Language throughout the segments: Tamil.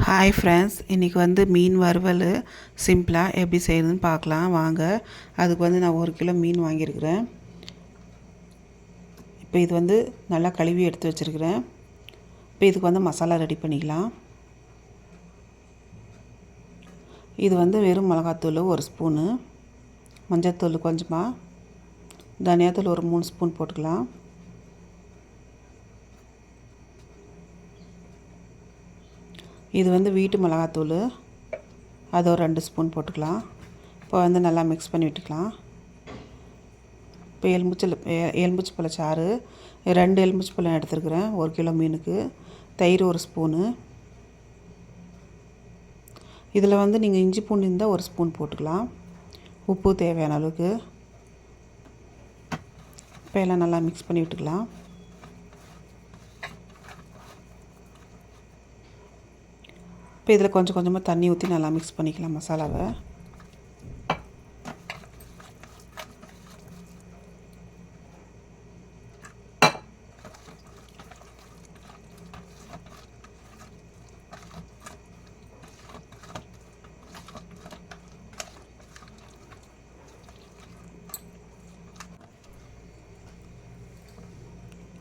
ஹாய் ஃப்ரெண்ட்ஸ், இன்றைக்கி வந்து மீன் வறுவல் சிம்பிளாக எப்படி செய்யறதுன்னு பார்க்கலாம் வாங்க. அதுக்கு வந்து நான் 1 கிலோ மீன் வாங்கியிருக்கிறேன். இப்போ இது வந்து நல்லா கழுவி எடுத்து வச்சுருக்கிறேன். இப்போ இதுக்கு வந்து மசாலா ரெடி பண்ணிக்கலாம். இது வந்து வெறும் மிளகாத்தூள் 1 ஸ்பூனு, மஞ்சள்தூள் கொஞ்சமாக, தனியாத்தூள் ஒரு 3 ஸ்பூன் போட்டுக்கலாம். இது வந்து வீட்டு மிளகாத்தூள், அது ஒரு 2 ஸ்பூன் போட்டுக்கலாம். இப்போ வந்து நல்லா மிக்ஸ் பண்ணி விட்டுக்கலாம். இப்போ எலுமிச்சை பழச்சாறு 2 எலுமிச்சை பழம் எடுத்துருக்கிறேன் 1 கிலோ மீனுக்கு. தயிர் 1 ஸ்பூனு. இதில் வந்து நீங்கள் இஞ்சி பூண்டு இருந்தால் 1 ஸ்பூன் போட்டுக்கலாம். உப்பு தேவையான அளவுக்கு. இப்போ எல்லாம் நல்லா மிக்ஸ் பண்ணி விட்டுக்கலாம். இப்போ இதில் கொஞ்சம் கொஞ்சமாக தண்ணி ஊற்றி நல்லா மிக்ஸ் பண்ணிக்கலாம் மசாலாவை.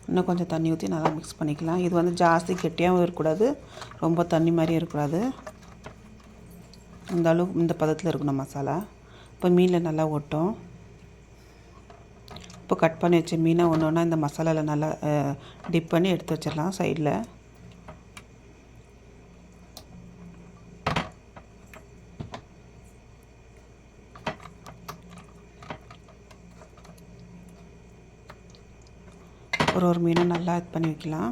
இன்னும் கொஞ்சம் தண்ணி ஊற்றி நல்லா மிக்ஸ் பண்ணிக்கலாம். இது வந்து ஜாஸ்தி கெட்டியாகவும் இருக்கக்கூடாது, ரொம்ப தண்ணி மாதிரியும் இருக்கக்கூடாது. இந்த அளவுக்கு இந்த பதத்தில் இருக்கணும் மசாலா. இப்போ மீனில் நல்லா ஒட்டும். இப்போ கட் பண்ணி வச்ச மீனை ஒன்று ஒன்றா இந்த மசாலாவில் நல்லா டிப் பண்ணி எடுத்து வச்சிடலாம் சைடில். ஒரு மீனும் நல்லா இது பண்ணி வைக்கலாம்.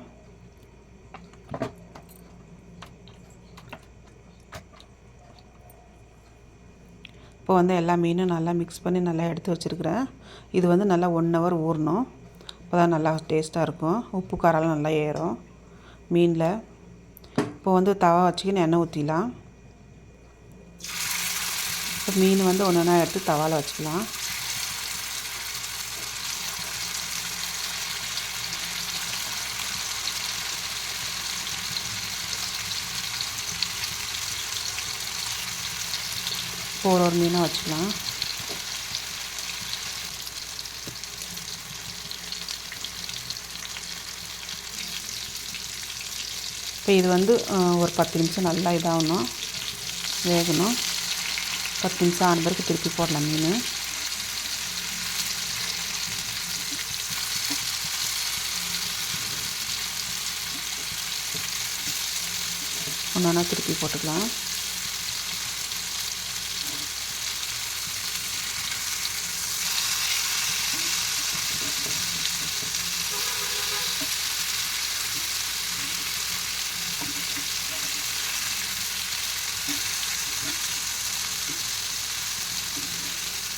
இப்போ வந்து எல்லா மீனும் நல்லா மிக்ஸ் பண்ணி நல்லா எடுத்து வச்சுருக்கிறேன். இது வந்து நல்லா 1 ஹவர் ஊறணும். அப்போ தான் நல்லா டேஸ்ட்டாக இருக்கும். உப்பு காரெல்லாம் நல்லா ஏறும் மீனில். இப்போ வந்து தவா வச்சுக்கின்னு எண்ணெய் ஊற்றிக்கலாம். இப்போ மீன் வந்து ஒன்று ஒன்றா எடுத்து தவாவில் வச்சுக்கலாம். ஒரு மீனாக வச்சுக்கலாம். இப்போ இது வந்து ஒரு 10 நிமிஷம் நல்லா இதாகணும், வேகணும். 10 நிமிஷம் ஆன பிறகு திருப்பி போடலாம் மீன். ஒன்று ஒன்றா திருப்பி போட்டுக்கலாம்.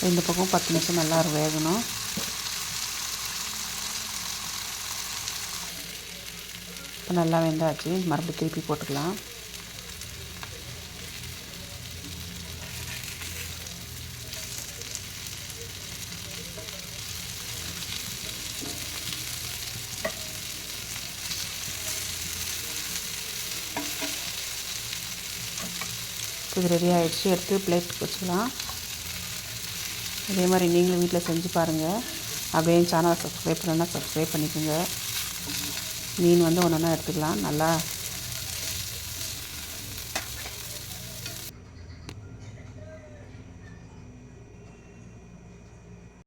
இந்த பக்கம் 10 நிமிஷம் நல்லா வேகணும். இப்போ நல்லா வெந்தாச்சு, மறுபடியும் திருப்பி போட்டுக்கலாம். இது ரெடி ஆகிடுச்சு, எடுத்து பிளேட் வச்சுக்கலாம். இதே மாதிரி நீங்களும் வீட்டில் செஞ்சு பாருங்கள். அப்படியே சேனலை சப்ஸ்கிரைப் பண்ணலைன்னா சப்ஸ்கிரைப் பண்ணிக்கோங்க. மீன் வந்து ஒன்று ஒன்றா எடுத்துக்கலாம். நல்லா